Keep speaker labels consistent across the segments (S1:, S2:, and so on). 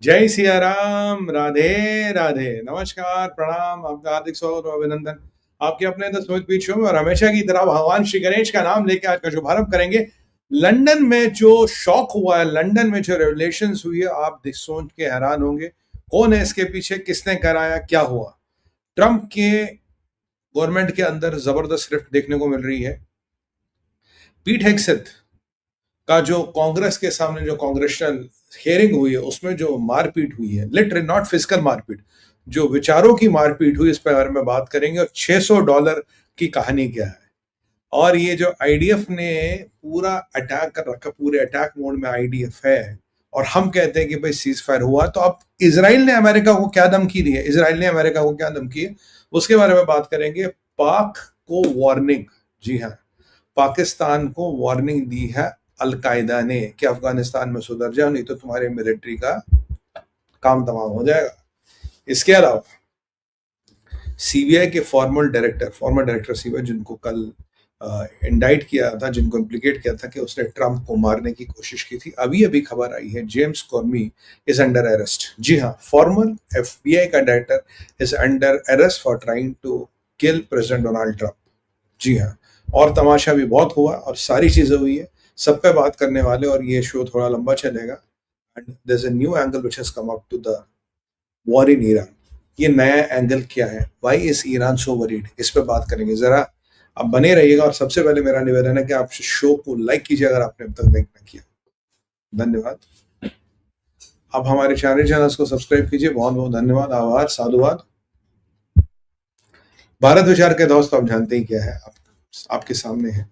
S1: जय सिया राम, राधे राधे, नमस्कार, प्रणाम, आपका हार्दिक स्वागत और अभिनंदन आपके अपने द स्मिथ बीच शो में। और हमेशा की तरह भगवान श्री गणेश का नाम लेकर आज का शुभारंभ करेंगे। लंदन में जो शॉक हुआ है, लंदन में जो रेवलेशंस हुई है, आप सोच के हैरान होंगे कौन है इसके पीछे, किसने कराया, क्या हुआ। ट्रंप के गवर्नमेंट के अंदर जबरदस्त रिफ्ट देखने को मिल रही है। पीट हेगसेथ का जो कांग्रेस के सामने जो कांग्रेशनल हियरिंग हुई है, उसमें जो मारपीट हुई है, लिटरली नॉट फिजिकल मारपीट, जो विचारों की मारपीट हुई, इस पर बारे में बात करेंगे। और $600 की कहानी क्या है, और ये जो आईडीएफ ने पूरा अटैक कर रखा, पूरे अटैक मोड में आईडीएफ है, और हम कहते हैं कि भाई सीज फायर हुआ। तो अब इसराइल ने अमेरिका को क्या धमकी दी है, इसराइल ने अमेरिका को क्या धमकी है, उसके बारे में बात करेंगे। पाक को वार्निंग, जी हाँ, पाकिस्तान को वार्निंग दी है अलकायदा ने कि अफगानिस्तान में सुधर जाओ, नहीं तो तुम्हारे मिलिट्री का काम तमाम हो जाएगा। इसके अलावा सीबीआई के फॉर्मर डायरेक्टर सीबीआई, जिनको कल इंडाइट किया था, जिनको इम्प्लीकेट किया था कि उसने ट्रंप को मारने की कोशिश की थी, अभी अभी खबर आई है James Comey is under arrest. जी हाँ, फॉर्मर एफबीआई का director is under arrest for trying to kill president Donald Trump. जी हाँ, और तमाशा भी बहुत हुआ और सारी चीजें हुई है, सब पे बात करने वाले, और ये शो थोड़ा लंबा चलेगा। And there is a new angle which has come up to the war in Iran. ये नया एंगल क्या है, why is Iran so worried, इस पे बात करेंगे। जरा आप बने रहिएगा। और सबसे पहले मेरा निवेदन है कि आप शो को लाइक कीजिए अगर आपने अब तक लाइक ना किया। धन्यवाद। आप हमारे चैनल्स को सब्सक्राइब कीजिए। बहुत बहुत धन्यवाद, आभार, साधुवाद। भारत विचार के दोस्त, आप जानते ही क्या है, आपके सामने है,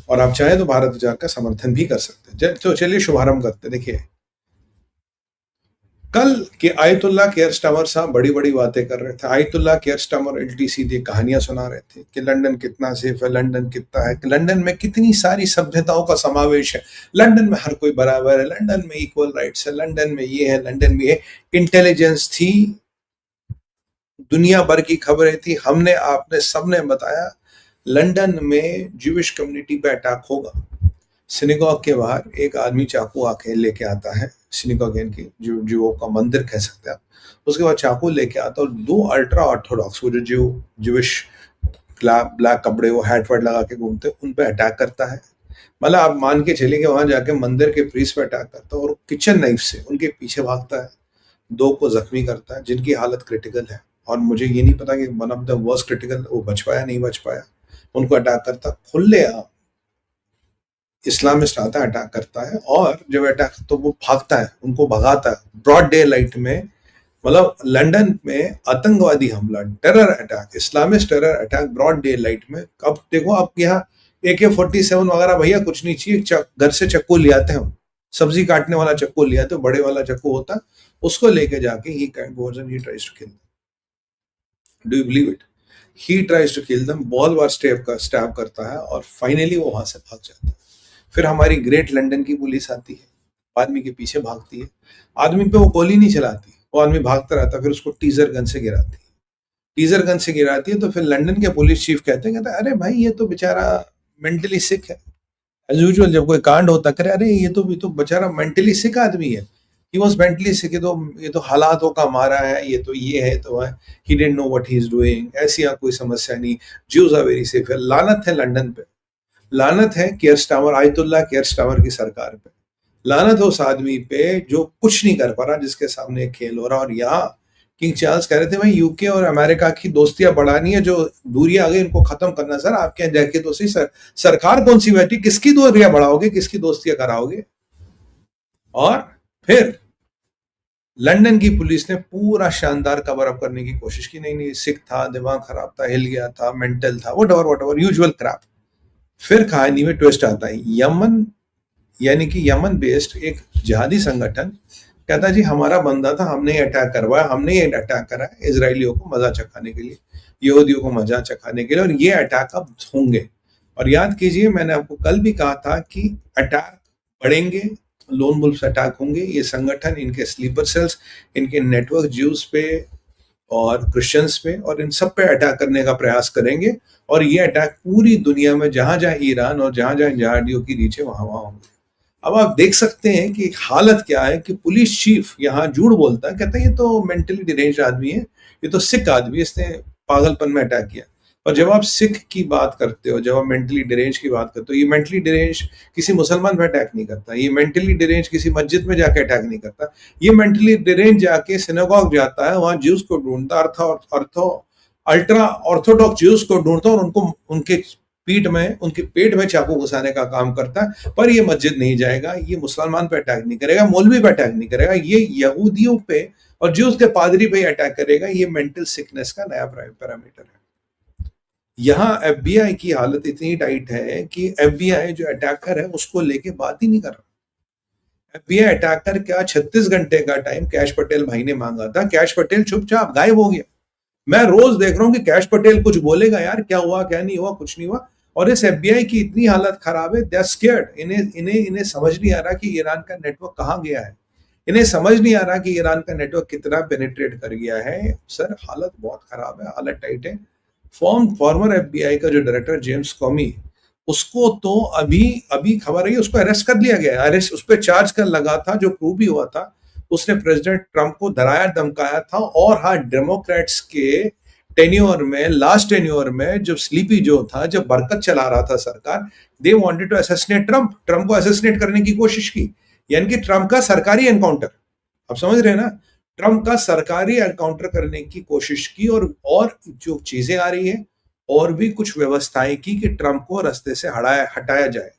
S1: और आप चाहे तो भारत विचार का समर्थन भी कर सकते हैं। तो चलिए शुभारंभ करते। देखिए, कल के आयतुल्ला केयरस्टामर साहब बड़ी बड़ी बातें कर रहे थे। आयतुल्ला केयरस्टामर उल्टी सीधी कहानियां सुना रहे थे कि लंदन कितना सेफ है, लंदन कितना है, कि लंदन में कितनी सारी सभ्यताओं का समावेश है, लंदन में हर कोई बराबर है, लंदन में इक्वल राइट्स है, लंदन में ये है, लंदन में ये। इंटेलिजेंस थी, दुनिया भर की खबरें थी, हमने आपने सबने बताया लंदन में ज्यूइश कम्युनिटी पे अटैक होगा। सिनेगॉग के बाहर एक आदमी चाकू आके लेके आता है, सिनेगॉग की जो का मंदिर कह सकते हैं आप, उसके बाद चाकू लेके आता है और दो अल्ट्रा ऑर्थोडॉक्स, वो जो ज्यूइश ब्लैक कपड़े, वो हैट वैट लगा के घूमते, उन पे अटैक करता है। मतलब आप मान के चलिए कि वहां जाके मंदिर के प्रीस्ट पे अटैक करता है और किचन नाइफ से उनके पीछे भागता है, दो को जख्मी करता है जिनकी हालत क्रिटिकल है। और मुझे ये नहीं पता कि one of the worst critical वो बच पाया नहीं बच पाया। उनको अटैक करता खुले इस्लामिस्ट आता है, अटैक करता है, और जब अटैक तो वो भागता है, उनको भगाता है ब्रॉड डे लाइट में। मतलब लंदन में आतंकवादी हमला, terror attack, Islamist terror attack broad daylight में। अब देखो, आप यहाँ AK-47 वगैरह भैया कुछ नहीं चाहिए, घर से चक्कू ले आते हैं, सब्जी काटने वाला चक्कू ले आते, बड़े वाला चक्कू होता, उसको लेके जाके he goes and he tries to kill. Do you believe it? He tries to kill them, बॉल बार स्टैब करता है, और फाइनली वो वहां से भाग जाता है। फिर हमारी ग्रेट लंदन की पुलिस आती है, आदमी के पीछे भागती है, आदमी पे वो गोली नहीं चलाती, वो आदमी भागता रहता है, फिर उसको टीजर गन से गिराती है। टीजर गन से गिराती है तो फिर लंदन के पुलिस चीफ कहते हैं अरे भाई ये तो बेचारा मेंटली सिक है। एज यूजुअल जब कोई कांड होता करे, अरे ये तो बेचारा मेंटली सिक आदमी है, ही वाज मेंटली सिक, ये तो हालातों का मारा है, ये है तो है, he didn't know what he is doing, ऐसी यहाँ कोई समस्या नहीं, ज्यूज आर वेरी सेफ है। लानत है लंदन पे, लानत है care Starmer, ayatollah care Starmer की सरकार पे, लानत है उस आदमी पे जो कुछ नहीं कर पा रहा, जिसके सामने एक खेल हो रहा। और यहाँ किंग चार्ल्स कह रहे थे भाई यूके और अमेरिका की दोस्तियां बढ़ानी है, जो दूरियां आ गई इनको खत्म करना। सर आपके यहाँ जाके दोस्ती, सरकार कौन सी बैठी, किसकी दूरियां बढ़ाओगे, किसकी दोस्तियां कराओगे? और फिर लंदन की पुलिस ने पूरा शानदार कवर अप करने की कोशिश की, नहीं सिक था, दिमाग खराब था, हिल गया था, मेंटल था, वट यूजुअल क्रैप। फिर कहानी में ट्विस्ट आता है। यमन, यानी कि यमन बेस्ड एक जिहादी संगठन कहता है जी हमारा बंदा था, हमने ये अटैक करवाया, हमने ये अटैक करा है इसराइलियों को मजा चखाने के लिए, यहूदियों को मजा चखाने के लिए, और ये अटैक अब होंगे। और याद कीजिए, मैंने आपको कल भी कहा था कि अटैक बढ़ेंगे, लोन वुल्फ अटैक होंगे। ये संगठन, इनके स्लीपर सेल्स, इनके नेटवर्क ज्यूज पे और क्रिश्चियंस पे और इन सब पे अटैक करने का प्रयास करेंगे। और ये अटैक पूरी दुनिया में जहां जहां ईरान और जहां जहां जहादियों की रीच है वहां वहां होंगे। अब आप देख सकते हैं कि हालत क्या है कि पुलिस चीफ यहाँ झूठ बोलता है, कहता है ये तो मेंटली डिरेंज्ड आदमी है, ये तो सिक आदमी है, इसने पागलपन में अटैक किया। और जब आप सिख की बात करते हो, जब आप मेंटली डिरेंज की बात करते हो, ये मेंटली डिरेंज किसी मुसलमान पे अटैक नहीं करता, ये मेंटली डिरेंज किसी मस्जिद में जाके अटैक नहीं करता, ये मेंटली डिरेंज जाके सिनेगॉग जाता है, वहां ज्यूज को ढूंढता, अर्थो अल्ट्रा ऑर्थोडॉक्स ज्यूज को ढूंढता और उनको उनके पीठ में, उनके पेट में चाकू घुसाने का काम करता है। पर ये मस्जिद नहीं जाएगा, ये मुसलमान पे अटैक नहीं करेगा, मौलवी पे अटैक नहीं करेगा, ये यहूदियों पे और ज्यूज के पादरी पे अटैक करेगा। ये मेंटल सिकनेस का नया पैरामीटर है। यहाँ एफबीआई की हालत इतनी टाइट है कि एफबीआई जो अटैकर है उसको लेके बात ही नहीं कर रहा। एफबीआई अटैकर क्या 36 घंटे का टाइम कैश पटेल भाई ने मांगा था, कैश पटेल चुपचाप गायब हो गया। मैं रोज देख रहा हूं कि कैश पटेल कुछ बोलेगा, यार क्या हुआ क्या नहीं हुआ, कुछ नहीं हुआ। और इस एफबीआई की इतनी हालत खराब है, दे आर स्केयर्ड। इन्हें इन्हें इन्हें समझ नहीं आ रहा कि ईरान का नेटवर्क कहां गया है, इन्हें समझ नहीं आ रहा कि ईरान का नेटवर्क कितना पेनिट्रेट कर गया है। सर हालत बहुत खराब है, हालत टाइट है। फॉर्मर एफबीआई का जो डायरेक्टर जेम्स कॉमी, उसको तो अभी अभी खबर आई, उसको अरेस्ट कर लिया गया। अरेस्ट उस पर चार्ज कर लगा था, जो प्रूव भी हुआ था। उसने प्रेसिडेंट ट्रंप को डराया धमकाया था। और हाँ, डेमोक्रेट्स के टेन्योर में, लास्ट टेन्योर में, जब स्लीपी जो था, जब बरकत चला रहा था सरकार, they wanted to assassinate Trump को असैसिनेट करने की कोशिश की, यानी कि ट्रंप का सरकारी एनकाउंटर। आप समझ रहे हैं ना, ट्रंप का सरकारी एनकाउंटर करने की कोशिश की। और जो चीजें आ रही है, और भी कुछ व्यवस्थाएं की कि ट्रंप को रास्ते से हटाया जाए।